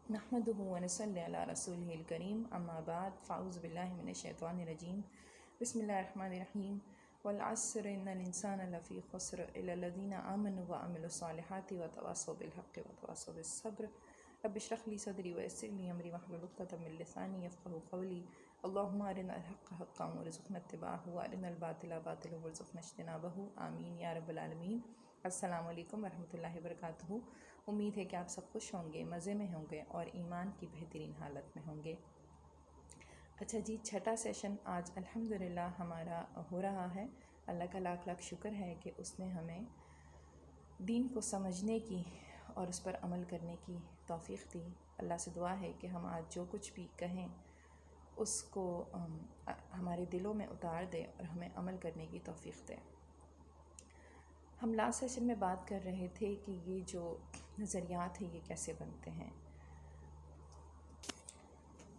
نحمده ونصلي على رسوله الكريم اما بعد فاعوذ بالله من الشیطان الرجیم بسم اللہ الرحمن الرحیم والعصر ان الانسان لفی خسر الا الذین آمنوا وعملوا الصالحات وتواصوا بالحق وتواصوا بالصبر رب اشرح لي صدری ويسر لي امری واحلل عقدۃ من لسانی یفقهوا قولی اللهم ارنا الحق حقا وارزقنا اتباعه وارنا الباطل باطلا وارزقنا اجتنابه آمین یا رب العالمین۔ السلام علیکم ورحمۃ اللہ وبرکاتہ۔ امید ہے کہ آپ سب خوش ہوں گے، مزے میں ہوں گے اور ایمان کی بہترین حالت میں ہوں گے۔ اچھا جی، چھٹا سیشن آج الحمدللہ ہمارا ہو رہا ہے۔ اللہ کا لاکھ لاکھ شکر ہے کہ اس نے ہمیں دین کو سمجھنے کی اور اس پر عمل کرنے کی توفیق دی۔ اللہ سے دعا ہے کہ ہم آج جو کچھ بھی کہیں اس کو ہمارے دلوں میں اتار دے اور ہمیں عمل کرنے کی توفیق دے۔ ہم لاسٹ سیشن میں بات کر رہے تھے کہ یہ جو نظریات ہیں یہ کیسے بنتے ہیں،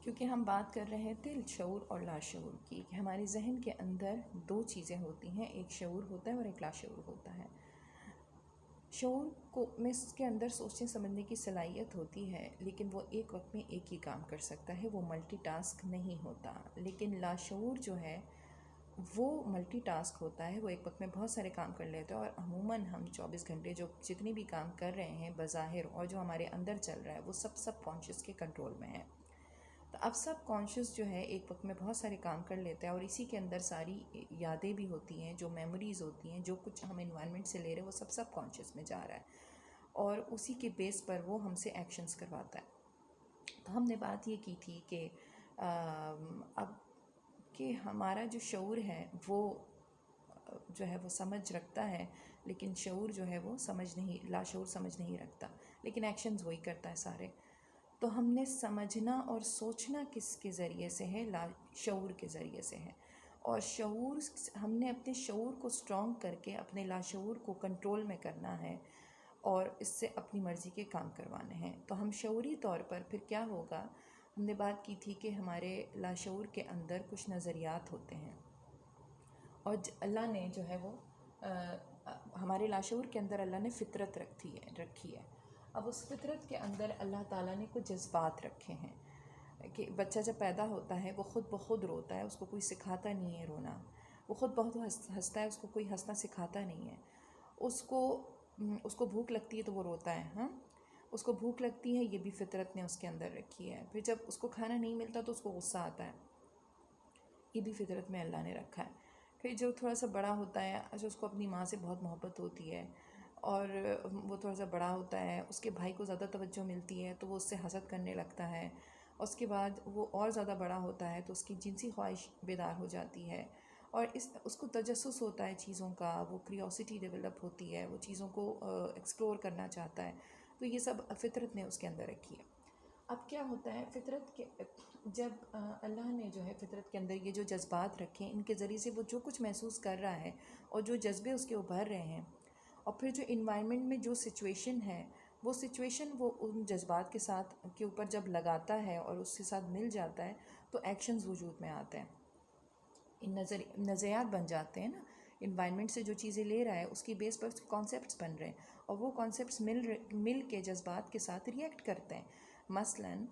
کیونکہ ہم بات کر رہے تھے شعور اور لاشعور کی، کہ ہمارے ذہن کے اندر دو چیزیں ہوتی ہیں، ایک شعور ہوتا ہے اور ایک لاشعور ہوتا ہے۔ شعور کو میں اس کے اندر سوچنے سمجھنے کی صلاحیت ہوتی ہے، لیکن وہ ایک وقت میں ایک ہی کام کر سکتا ہے، وہ ملٹی ٹاسک نہیں ہوتا۔ لیکن لاشعور جو ہے وہ ملٹی ٹاسک ہوتا ہے، وہ ایک وقت میں بہت سارے کام کر لیتا ہے، اور عموماً ہم 24 گھنٹے جو جتنی بھی کام کر رہے ہیں بظاہر اور جو ہمارے اندر چل رہا ہے وہ سب کانشیس کے کنٹرول میں ہے۔ تو اب سب کانشیس جو ہے ایک وقت میں بہت سارے کام کر لیتا ہے، اور اسی کے اندر ساری یادیں بھی ہوتی ہیں، جو میموریز ہوتی ہیں، جو کچھ ہم انوائرمنٹ سے لے رہے ہیں وہ سب کانشیس میں جا رہا ہے، اور اسی کے بیس پر وہ ہم سے ایکشنز کرواتا ہے۔ تو ہم نے بات یہ کی تھی کہ اب کہ ہمارا جو شعور ہے وہ جو ہے وہ سمجھ رکھتا ہے، لیکن شعور جو ہے وہ لاشعور سمجھ نہیں رکھتا، لیکن ایکشنز وہی کرتا ہے سارے۔ تو ہم نے سمجھنا اور سوچنا کس کے ذریعے سے ہے؟ شعور کے ذریعے سے ہے، اور ہم نے اپنے شعور کو اسٹرانگ کر کے اپنے لاشعور کو کنٹرول میں کرنا ہے، اور اس سے اپنی مرضی کے کام کروانے ہیں۔ تو ہم شعوری طور پر پھر کیا ہوگا؟ ہم نے بات کی تھی کہ ہمارے لاشعور کے اندر کچھ نظریات ہوتے ہیں، اور اللہ نے جو ہے وہ ہمارے لاشعور کے اندر اللہ نے فطرت رکھی ہے۔ اب اس فطرت کے اندر اللہ تعالیٰ نے کچھ جذبات رکھے ہیں، کہ بچہ جب پیدا ہوتا ہے وہ خود بخود روتا ہے، اس کو کوئی سکھاتا نہیں ہے رونا، وہ خود بہت ہنستا ہے، اس کو کوئی ہنسنا سکھاتا نہیں ہے، اس کو بھوک لگتی ہے تو وہ روتا ہے، ہاں اس کو بھوک لگتی ہے، یہ بھی فطرت نے اس کے اندر رکھی ہے۔ پھر جب اس کو کھانا نہیں ملتا تو اس کو غصہ آتا ہے، یہ بھی فطرت میں اللہ نے رکھا ہے۔ پھر جو تھوڑا سا بڑا ہوتا ہے، اس کو اپنی ماں سے بہت محبت ہوتی ہے، اور وہ تھوڑا سا بڑا ہوتا ہے، اس کے بھائی کو زیادہ توجہ ملتی ہے تو وہ اس سے حسد کرنے لگتا ہے، اس کے بعد وہ اور زیادہ بڑا ہوتا ہے تو اس کی جنسی خواہش بیدار ہو جاتی ہے، اور اس کو تجسس ہوتا ہے چیزوں کا، وہ کریوسٹی ڈیولپ ہوتی ہے، وہ چیزوں کو ایکسپلور کرنا چاہتا ہے۔ تو یہ سب فطرت نے اس کے اندر رکھی ہے۔ اب کیا ہوتا ہے فطرت کے جب اللہ نے جو ہے فطرت کے اندر یہ جو جذبات رکھے ہیں، ان کے ذریعے سے وہ جو کچھ محسوس کر رہا ہے اور جو جذبے اس کے ابھر رہے ہیں، اور پھر جو انوائرمنٹ میں جو سچویشن ہے وہ سچویشن وہ ان جذبات کے اوپر جب لگاتا ہے اور اس کے ساتھ مل جاتا ہے تو ایکشنز وجود میں آتے ہیں، ان نظریات بن جاتے ہیں نا۔ انوائرمنٹ سے جو چیزیں لے رہا ہے اس کی بیس پر کانسیپٹس بن رہے ہیں، اور وہ کانسیپٹس مل کے جذبات کے ساتھ ریئیکٹ کرتے ہیں۔ مثلاً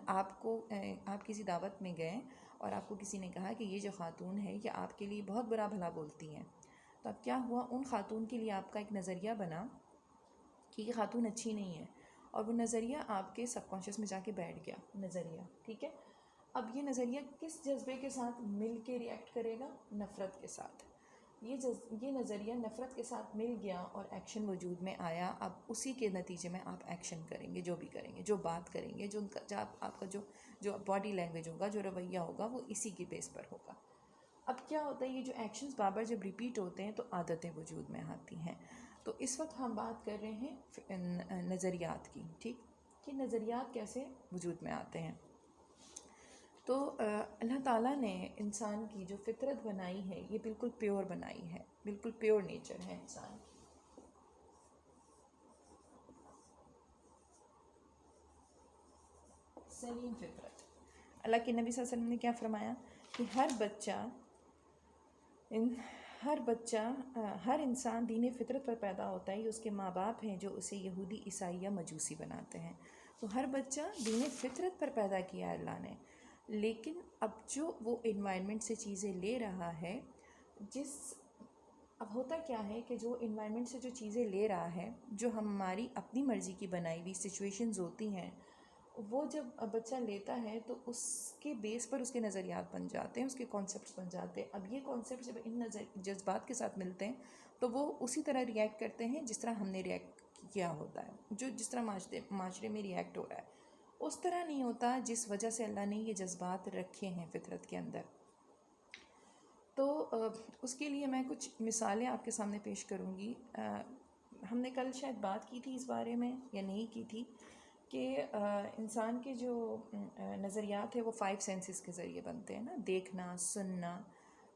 آپ کسی دعوت میں گئے اور آپ کو کسی نے کہا کہ یہ جو خاتون ہے یہ آپ کے لیے بہت برا بھلا بولتی ہیں، تو اب کیا ہوا؟ ان خاتون کے لیے آپ کا ایک نظریہ بنا کہ یہ خاتون اچھی نہیں ہے، اور وہ نظریہ آپ کے سب کانشیس میں جا کے بیٹھ گیا نظریہ، ٹھیک ہے؟ اب یہ نظریہ کس جذبے کے ساتھ مل کے ریئیکٹ کرے گا؟ نفرت کے ساتھ۔ یہ نظریہ نفرت کے ساتھ مل گیا اور ایکشن وجود میں آیا۔ اب اسی کے نتیجے میں آپ ایکشن کریں گے، جو بھی کریں گے، جو بات کریں گے، آپ کا جو باڈی لینگویج ہوگا، جو رویہ ہوگا، وہ اسی کے بیس پر ہوگا۔ اب کیا ہوتا ہے؟ یہ جو ایکشنز بار جب ریپیٹ ہوتے ہیں تو عادتیں وجود میں آتی ہیں۔ تو اس وقت ہم بات کر رہے ہیں نظریات کی، ٹھیک کہ نظریات کیسے وجود میں آتے ہیں۔ تو اللہ تعالیٰ نے انسان کی جو فطرت بنائی ہے یہ بالکل پیور بنائی ہے، بالکل پیور نیچر ہے انسان کی۔ سلیم فطرت۔ اللہ کے نبی صلی اللہ علیہ وسلم نے کیا فرمایا کہ ہر انسان دین فطرت پر پیدا ہوتا ہے، یہ اس کے ماں باپ ہیں جو اسے یہودی، عیسائی یا مجوسی بناتے ہیں۔ تو ہر بچہ دین فطرت پر پیدا کیا ہے اللہ نے، لیکن اب جو وہ انوائرمنٹ سے چیزیں لے رہا ہے، اب ہوتا کیا ہے کہ جو انوائرمنٹ سے جو چیزیں لے رہا ہے، جو ہماری اپنی مرضی کی بنائی ہوئی سچویشنز ہوتی ہیں، وہ جب بچہ لیتا ہے تو اس کے بیس پر اس کے نظریات بن جاتے ہیں، اس کے کانسیپٹس بن جاتے ہیں۔ اب یہ کانسیپٹ جب ان جذبات کے ساتھ ملتے ہیں تو وہ اسی طرح ریئیکٹ کرتے ہیں جس طرح ہم نے ریئیکٹ کیا ہوتا ہے، جس طرح معاشرے میں ریئیکٹ ہو رہا ہے اس طرح نہیں ہوتا جس وجہ سے اللہ نے یہ جذبات رکھے ہیں فطرت کے اندر۔ تو اس کے لیے میں کچھ مثالیں آپ کے سامنے پیش کروں گی۔ ہم نے کل شاید بات کی تھی اس بارے میں یا نہیں کی تھی کہ انسان کے جو نظریات ہیں وہ 5 سینسز کے ذریعے بنتے ہیں نا، دیکھنا، سننا،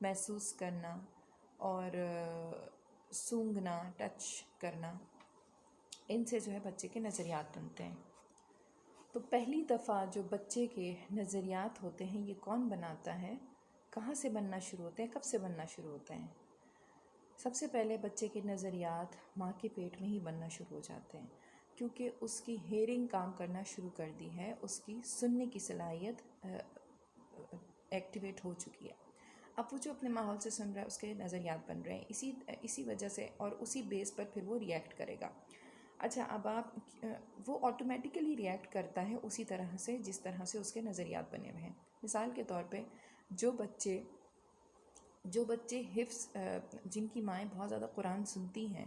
محسوس کرنا اور سونگھنا، ٹچ کرنا، ان سے جو ہے بچے کے نظریات بنتے ہیں۔ تو پہلی دفعہ جو بچے کے نظریات ہوتے ہیں یہ کون بناتا ہے، کہاں سے بننا شروع ہوتے ہیں، کب سے بننا شروع ہوتے ہیں؟ سب سے پہلے بچے کے نظریات ماں کے پیٹ میں ہی بننا شروع ہو جاتے ہیں، کیونکہ اس کی ہیئرنگ کام کرنا شروع کر دی ہے، اس کی سننے کی صلاحیت ایکٹیویٹ ہو چکی ہے۔ اب وہ جو اپنے ماحول سے سن رہا ہے اس کے نظریات بن رہے ہیں، اسی وجہ سے اور اسی بیس پر پھر وہ ریئیکٹ کرے گا۔ اچھا، اب وہ آٹومیٹیکلی ریئیکٹ کرتا ہے اسی طرح سے جس طرح سے اس کے نظریات بنے ہوئے ہیں۔ مثال کے طور پہ جو بچے حفظ جن کی مائیں بہت زیادہ قرآن سنتی ہیں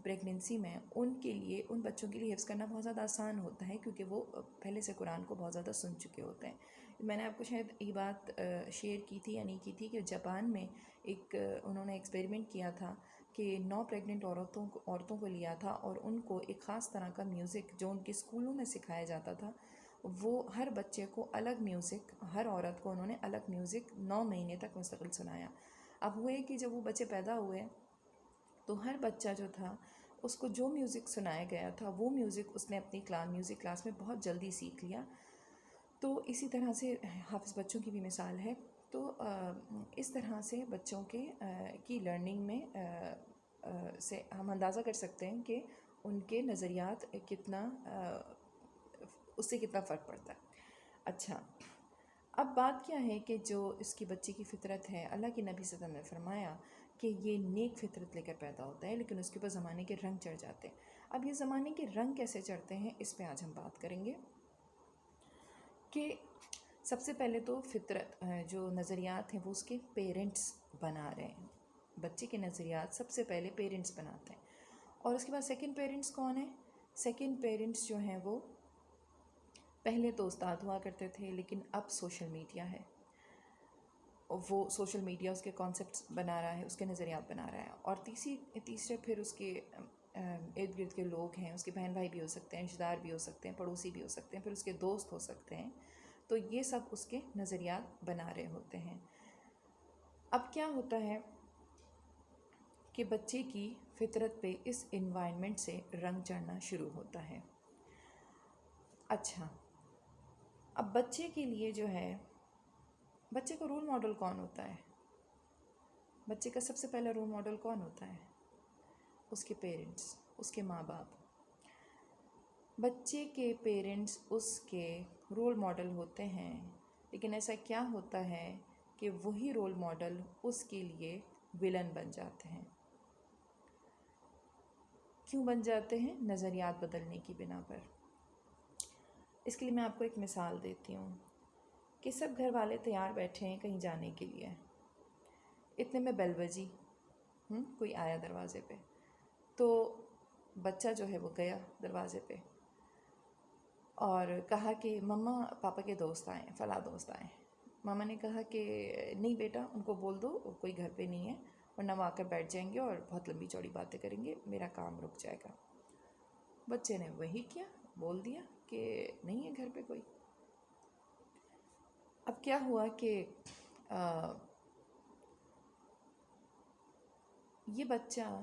پریگننسی میں، ان بچوں کے لیے حفظ کرنا بہت زیادہ آسان ہوتا ہے، کیونکہ وہ پہلے سے قرآن کو بہت زیادہ سن چکے ہوتے ہیں۔ میں نے آپ کو شاید یہ بات شیئر کی تھی یا نہیں کی تھی کہ جاپان میں انہوں نے ایکسپیریمنٹ کیا تھا کہ 9 پریگننٹ عورتوں کو لیا تھا اور ان کو ایک خاص طرح کا میوزک جو ان کے اسکولوں میں سکھایا جاتا تھا، وہ ہر بچے کو الگ میوزک، ہر عورت کو انہوں نے الگ میوزک 9 مہینے تک مستقل سنایا۔ اب ہوئے کہ جب وہ بچے پیدا ہوئے تو ہر بچہ جو تھا اس کو جو میوزک سنایا گیا تھا وہ میوزک اس نے اپنی میوزک کلاس میں بہت جلدی سیکھ لیا۔ تو اسی طرح سے حافظ بچوں کی بھی مثال ہے۔ تو اس طرح سے بچوں کی لرننگ میں سے ہم اندازہ کر سکتے ہیں کہ ان کے نظریات اس سے کتنا فرق پڑتا ہے۔ اچھا، اب بات کیا ہے کہ جو اس کی بچی کی فطرت ہے، اللہ کے نبی صلی اللہ علیہ وسلم نے فرمایا کہ یہ نیک فطرت لے کر پیدا ہوتا ہے، لیکن اس کے اوپر زمانے کے رنگ چڑھ جاتے ہیں۔ اب یہ زمانے کے رنگ کیسے چڑھتے ہیں اس پہ آج ہم بات کریں گے کہ سب سے پہلے تو فطرت جو نظریات ہیں وہ اس کے پیرنٹس بنا رہے ہیں۔ بچے کے نظریات سب سے پہلے پیرنٹس بناتے ہیں، اور اس کے بعد سیکنڈ پیرنٹس کون ہیں؟ سیکنڈ پیرنٹس جو ہیں وہ پہلے تو استاد ہوا کرتے تھے، لیکن اب سوشل میڈیا ہے، وہ سوشل میڈیا اس کے کانسیپٹس بنا رہا ہے، اس کے نظریات بنا رہا ہے۔ اور تیسرے پھر اس کے ارد گرد کے لوگ ہیں، اس کے بہن بھائی بھی ہو سکتے ہیں، رشتہ دار بھی ہو سکتے ہیں، پڑوسی بھی ہو سکتے ہیں، پھر اس کے دوست ہو سکتے ہیں۔ تو یہ سب اس کے نظریات بنا رہے ہوتے ہیں۔ اب کیا ہوتا ہے کہ بچے کی فطرت پہ اس انوائرمنٹ سے رنگ چڑھنا شروع ہوتا ہے۔ اچھا، اب بچے کے لیے جو ہے، بچے کا رول ماڈل کون ہوتا ہے؟ بچے کا سب سے پہلا رول ماڈل کون ہوتا ہے؟ اس کے پیرنٹس، اس کے ماں باپ۔ بچے کے پیرنٹس اس کے رول ماڈل ہوتے ہیں، لیکن ایسا کیا ہوتا ہے کہ وہی رول ماڈل اس کے لیے ولن بن جاتے ہیں۔ کیوں بن جاتے ہیں؟ نظریات بدلنے کی بنا پر۔ اس کے لیے میں آپ کو ایک مثال دیتی ہوں کہ سب گھر والے تیار بیٹھے ہیں کہیں جانے کے لیے، اتنے میں بیل بجی، کوئی آیا دروازے پہ، تو بچہ جو ہے وہ گیا دروازے پہ اور کہا کہ مما پاپا کے دوست آئے ہیں، فلاں دوست آئے ہیں۔ ماما نے کہا کہ نہیں بیٹا، ان کو بول دو کوئی گھر پہ نہیں ہے، ورنہ وہ آ کر بیٹھ جائیں گے اور بہت لمبی چوڑی باتیں کریں گے، میرا کام رک جائے گا۔ بچے نے وہی کیا، بول دیا کہ نہیں ہے گھر پہ کوئی۔ اب کیا ہوا کہ یہ بچہ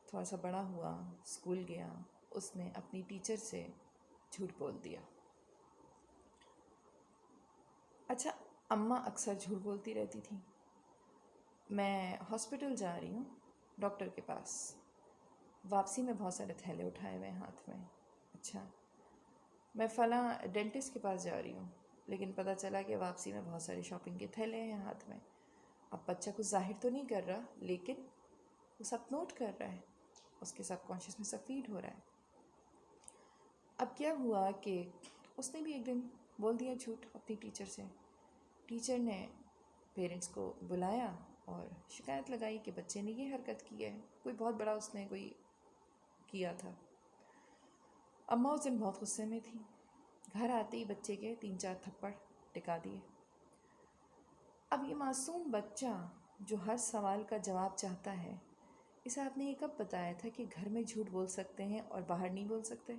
تھوڑا سا بڑا ہوا، اسکول گیا، اس نے اپنی ٹیچر سے جھوٹ بول دیا۔ اچھا، اماں اکثر جھوٹ بولتی رہتی تھی، میں ہاسپٹل جا رہی ہوں ڈاکٹر کے پاس، واپسی میں بہت سارے تھیلے اٹھائے ہوئے ہاتھ میں۔ اچھا، میں فلاں ڈینٹسٹ کے پاس جا رہی ہوں، لیکن پتہ چلا کہ واپسی میں بہت سارے شاپنگ کے تھیلے ہیں ہاتھ میں. اب بچہ کچھ ظاہر تو نہیں کر رہا، لیکن وہ سب نوٹ کر رہا ہے، اس کے سب کانشیس میں سب فیڈ ہو رہا ہے. اب کیا ہوا کہ اس نے بھی ایک دن بول دیا جھوٹ اپنی ٹیچر سے. ٹیچر نے پیرنٹس کو بلایا اور شکایت لگائی کہ بچے نے یہ حرکت کی ہے، کوئی بہت بڑا اس نے کوئی کیا تھا. اماں اس دن بہت غصے میں تھی. گھر آتے ہی بچے کے 3-4 تھپڑ ٹکا دیے. اب یہ معصوم بچہ جو ہر سوال کا جواب چاہتا ہے، اسے آپ نے یہ کب بتایا تھا کہ گھر میں جھوٹ بول سکتے ہیں اور باہر نہیں بول سکتے؟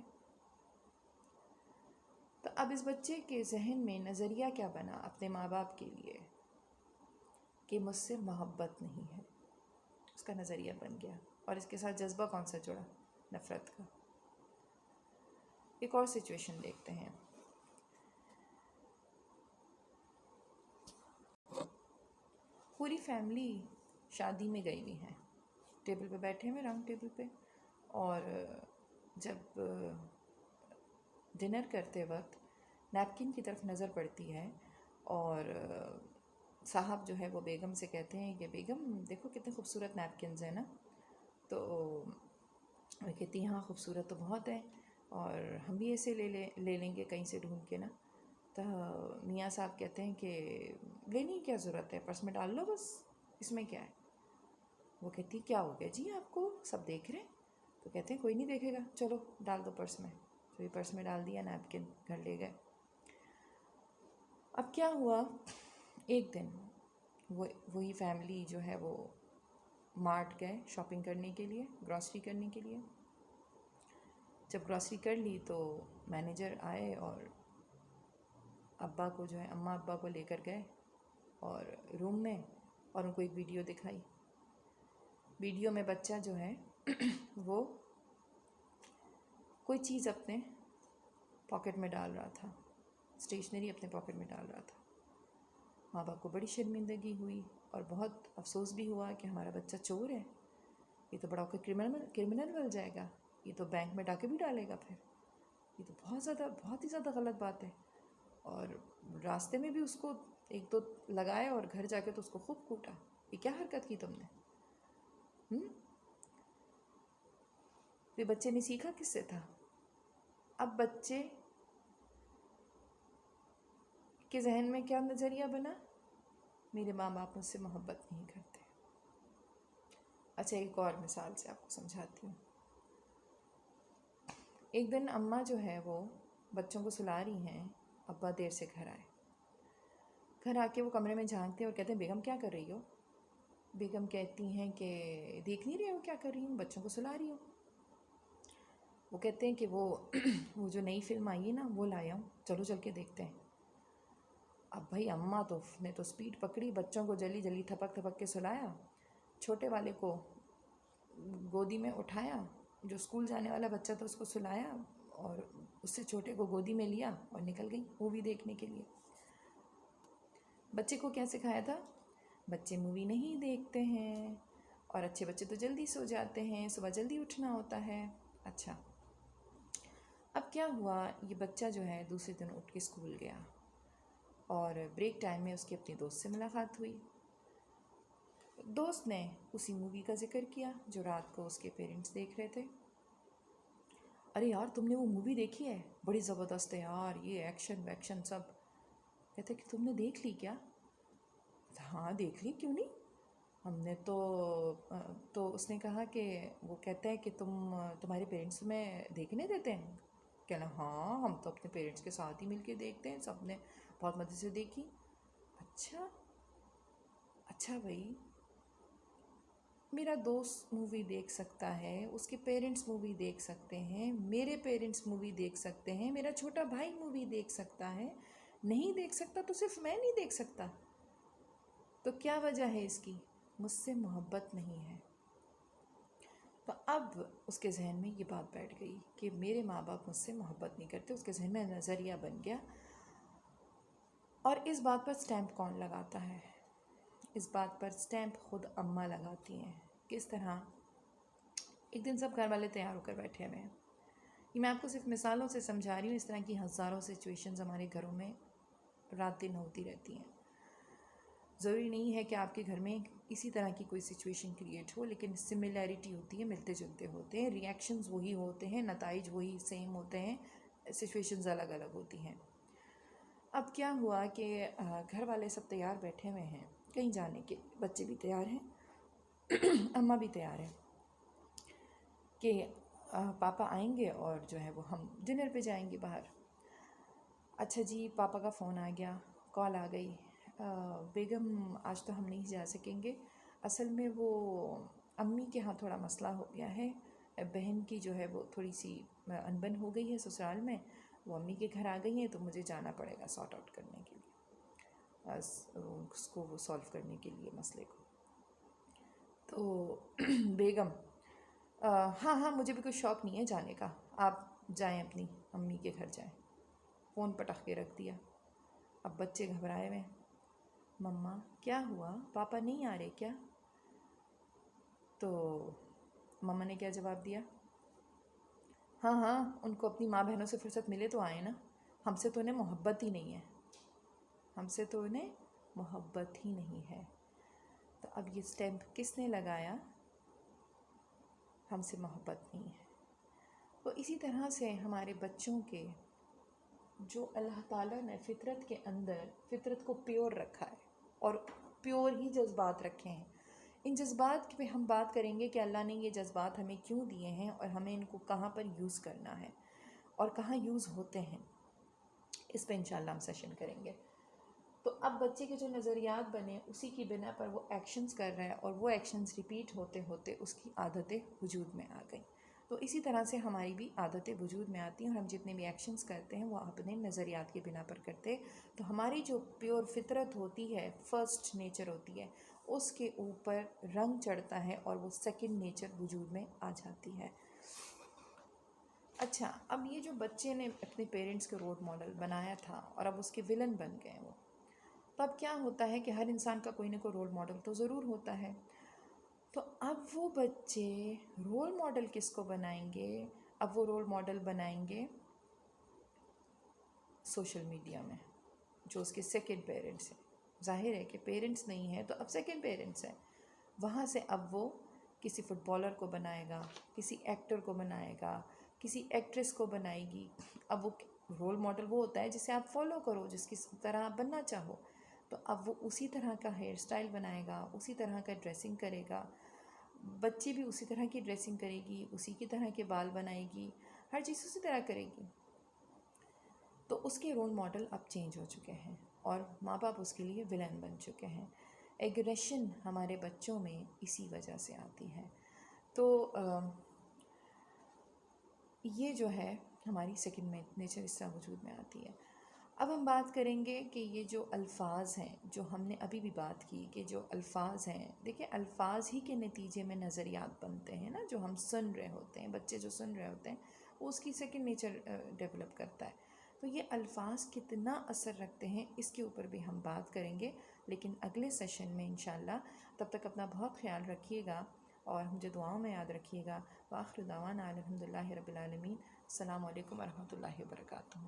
تو اب اس بچے کے ذہن میں نظریہ کیا بنا اپنے ماں باپ کے لیے کہ مجھ سے محبت نہیں ہے. اس کا نظریہ بن گیا، اور اس کے ساتھ جذبہ کون سا جڑا؟ نفرت کا. ایک اور سچویشن دیکھتے ہیں. پوری فیملی شادی میں گئی ہوئی ہیں، ٹیبل پہ بیٹھے ہوئے راؤنڈ ٹیبل پہ، اور جب ڈنر کرتے وقت نیپکن کی طرف نظر پڑتی ہے، اور صاحب جو ہے وہ بیگم سے کہتے ہیں کہ بیگم دیکھو کتنے خوبصورت نیپکنز ہیں نا. تو وہ کہتی ہیں ہاں خوبصورت تو بہت ہیں، اور ہم بھی ایسے لے لیں گے کہیں سے ڈھونڈ کے نا. تو میاں صاحب کہتے ہیں کہ لینے کی کیا ضرورت ہے، پرس میں ڈال لو بس، اس میں کیا ہے. وہ کہتی کیا ہو گیا جی آپ کو، سب دیکھ رہے ہیں. تو کہتے ہیں کوئی نہیں دیکھے گا، چلو ڈال دو پرس میں. تو یہ پرس میں ڈال دیا، نیپکن گھر لے گئے. اب کیا ہوا، ایک دن وہی فیملی جو ہے وہ مارٹ گئے شاپنگ کرنے کے لیے، گراسری کرنے کے لیے. جب گراسری کر لی تو مینیجر آئے اور ابا کو جو ہے اماں ابا کو لے کر گئے اور روم میں، اور ان کو ایک ویڈیو دکھائی. ویڈیو میں بچہ جو ہے وہ کوئی چیز اپنے پاکٹ میں ڈال رہا تھا، اسٹیشنری اپنے پاکٹ میں ڈال رہا تھا. ماں باپ کو بڑی شرمندگی ہوئی اور بہت افسوس بھی ہوا کہ ہمارا بچہ چور ہے، یہ تو بڑا ہو کے کرمنل بن جائے گا، یہ تو بینک میں ڈاکے بھی ڈالے گا، پھر یہ تو بہت ہی زیادہ غلط بات ہے. اور راستے میں بھی اس کو ایک دو لگائے، اور گھر جا کے تو اس کو خوب کوٹا، یہ کیا حرکت کی تم نے. یہ بچے نے سیکھا کس سے تھا؟ اب بچے کے ذہن میں کیا نظریہ بنا؟ میرے ماں باپ مجھ سے محبت نہیں کرتے. اچھا ایک اور مثال سے آپ کو سمجھاتی ہوں. ایک دن اماں جو ہے وہ بچوں کو سلا رہی ہیں، ابا دیر سے گھر آئے. گھر آ کے وہ کمرے میں جھانکتے ہیں اور کہتے ہیں بیگم کیا کر رہی ہو؟ بیگم کہتی ہیں کہ دیکھ نہیں رہے ہو کیا کر رہی ہوں، بچوں کو سلا رہی ہوں. وہ کہتے ہیں کہ وہ جو نئی فلم آئی ہے نا وہ لایا ہوں، چلو چل کے دیکھتے ہیں. اب بھائی اماں نے تو سپیڈ پکڑی، بچوں کو جلدی جلدی تھپک تھپک کے سلایا، چھوٹے والے کو گودی میں اٹھایا، جو اسکول جانے والا بچہ تھا اس کو سلایا، اور اس سے چھوٹے کو گودی میں لیا اور نکل گئی مووی دیکھنے کے لیے. بچے کو کیا سکھایا تھا؟ بچے مووی نہیں دیکھتے ہیں، اور اچھے بچے تو جلدی سو جاتے ہیں، صبح جلدی اٹھنا ہوتا ہے. اچھا اب کیا ہوا، یہ بچہ جو ہے دوسرے دن اٹھ کے اسکول گیا، اور بریک ٹائم میں اس کی اپنی دوست سے ملاقات ہوئی. دوست نے اسی مووی کا ذکر کیا جو رات کو اس کے پیرنٹس دیکھ رہے تھے. ارے یار تم نے وہ مووی دیکھی ہے، بڑی زبردست ہے یار، یہ ایکشن ویکشن سب. کہتے کہ تم نے دیکھ لی کیا؟ ہاں دیکھ لی، کیوں نہیں، ہم نے تو اس نے کہا کہ وہ کہتا ہے کہ تمہارے پیرنٹس میں دیکھنے دیتے ہیں؟ کہنا ہاں ہم تو اپنے پیرنٹس کے ساتھ ہی مل کے دیکھتے ہیں، سب نے بہت مزے سے دیکھی. اچھا بھائی، میرا دوست مووی دیکھ سکتا ہے، اس کے پیرنٹس مووی دیکھ سکتے ہیں، میرے پیرنٹس مووی دیکھ سکتے ہیں، میرا چھوٹا بھائی مووی دیکھ سکتا ہے، نہیں دیکھ سکتا تو صرف میں نہیں دیکھ سکتا. تو کیا وجہ ہے اس کی؟ مجھ سے محبت نہیں ہے. تو اب اس کے ذہن میں یہ بات بیٹھ گئی کہ میرے ماں باپ مجھ سے محبت نہیں کرتے، اس کے ذہن میں نظریہ بن گیا. اور اس بات پر سٹیمپ کون لگاتا ہے؟ اس بات پر سٹیمپ خود اماں لگاتی ہیں. کس طرح؟ ایک دن سب گھر والے تیار ہو کر بیٹھے ہوئے ہیں، یہ میں آپ کو صرف مثالوں سے سمجھا رہی ہوں، اس طرح کی ہزاروں سچویشنز ہمارے گھروں میں رات دن ہوتی رہتی ہیں. ضروری نہیں ہے کہ آپ کے گھر میں اسی طرح کی کوئی سچویشن کریٹ ہو، لیکن سملیرٹی ہوتی ہے، ملتے جلتے ہوتے ہیں، ری ایکشنز وہی ہوتے ہیں، نتائج وہی سیم ہوتے ہیں، سچویشنز الگ الگ ہوتی ہیں. اب کیا ہوا کہ گھر والے سب تیار بیٹھے ہوئے ہیں کہیں جانے کے، بچے بھی تیار ہیں، اماں بھی تیار ہیں کہ پاپا آئیں گے اور جو ہے وہ ہم ڈنر پہ جائیں گے باہر. اچھا جی، پاپا کا فون آ گیا، کال آ گئی، بیگم آج تو ہم نہیں جا سکیں گے، اصل میں وہ امی کے ہاں تھوڑا مسئلہ ہو گیا ہے، بہن کی جو ہے وہ تھوڑی سی انبن ہو گئی ہے سسرال میں، وہ امی کے گھر آ گئی ہیں، تو مجھے جانا پڑے گا سارٹ آؤٹ کرنے کے لیے، اس کو وہ سولو کرنے کے لیے مسئلے کو. تو بیگم ہاں ہاں مجھے بھی کوئی شوق نہیں ہے جانے کا، آپ جائیں اپنی امی کے گھر جائیں. فون پٹخ کے رکھ دیا. اب بچے گھبرائے ہوئے، مما کیا ہوا، پاپا نہیں آ رہے کیا؟ تو مما نے کیا جواب دیا، ہاں ہاں ان کو اپنی ماں بہنوں سے فرصت ملے تو آئیں نا، ہم سے تو انہیں محبت ہی نہیں ہے، ہم سے تو انہیں محبت ہی نہیں ہے. تو اب یہ سٹیمپ کس نے لگایا، ہم سے محبت نہیں ہے. تو اسی طرح سے ہمارے بچوں کے جو اللہ تعالیٰ نے فطرت کے اندر فطرت کو پیور رکھا ہے اور پیور ہی جذبات رکھے ہیں، ان جذبات پہ ہم بات کریں گے کہ اللہ نے یہ جذبات ہمیں کیوں دیے ہیں اور ہمیں ان کو کہاں پر یوز کرنا ہے اور کہاں یوز ہوتے ہیں. اس پہ انشاءاللہ ہم سیشن کریں گے. تو اب بچے کے جو نظریات بنے اسی کی بنا پر وہ ایکشنز کر رہا ہے اور وہ ایکشنز ریپیٹ ہوتے ہوتے اس کی عادتیں وجود میں آ گئیں. تو اسی طرح سے ہماری بھی عادتیں وجود میں آتی ہیں اور ہم جتنے بھی ایکشنز کرتے ہیں وہ اپنے نظریات کی بنا پر کرتے. تو ہماری جو پیور فطرت ہوتی ہے، فرسٹ نیچر ہوتی ہے، اس کے اوپر رنگ چڑھتا ہے اور وہ سیکنڈ نیچر وجود میں آ جاتی ہے. اچھا، اب یہ جو بچے نے اپنے پیرنٹس کو رول ماڈل بنایا تھا اور اب اس کے ولن بن گئے وہ، تو اب کیا ہوتا ہے کہ ہر انسان کا کوئی نہ کوئی رول ماڈل تو ضرور ہوتا ہے. تو اب وہ بچے رول ماڈل کس کو بنائیں گے؟ اب وہ رول ماڈل بنائیں گے سوشل میڈیا میں، جو اس کے سیکنڈ پیرنٹس ہیں. ظاہر ہے کہ پیرنٹس نہیں ہیں تو اب سیکنڈ پیرنٹس ہیں. وہاں سے اب وہ کسی فٹ بالر کو بنائے گا، کسی ایکٹر کو بنائے گا، کسی ایکٹریس کو بنائے گی. اب وہ رول ماڈل وہ ہوتا ہے جسے آپ فالو کرو، جس کی طرح آپ بننا چاہو. تو اب وہ اسی طرح کا ہیئر سٹائل بنائے گا، اسی طرح کا ڈریسنگ کرے گا، بچی بھی اسی طرح کی ڈریسنگ کرے گی، اسی کی طرح کے بال بنائے گی، ہر چیز اسی طرح کرے گی. تو اس کے رول ماڈل اب چینج ہو چکے ہیں اور ماں باپ اس کے لیے ولن بن چکے ہیں. ایگریشن ہمارے بچوں میں اسی وجہ سے آتی ہے. تو یہ جو ہے ہماری سیکنڈ نیچر اس طرح وجود میں آتی ہے. اب ہم بات کریں گے کہ یہ جو الفاظ ہیں، جو ہم نے ابھی بھی بات کی کہ جو الفاظ ہیں، دیکھیں الفاظ ہی کے نتیجے میں نظریات بنتے ہیں نا، جو ہم سن رہے ہوتے ہیں، بچے جو سن رہے ہوتے ہیں وہ اس کی سیکنڈ نیچر ڈیولپ کرتا ہے. تو یہ الفاظ کتنا اثر رکھتے ہیں اس کے اوپر بھی ہم بات کریں گے، لیکن اگلے سیشن میں انشاءاللہ. تب تک اپنا بہت خیال رکھیے گا اور مجھے دعاؤں میں یاد رکھیے گا. وآخر دعوانا الحمدللہ رب العالمین. السلام علیکم ورحمۃ اللہ وبرکاتہ.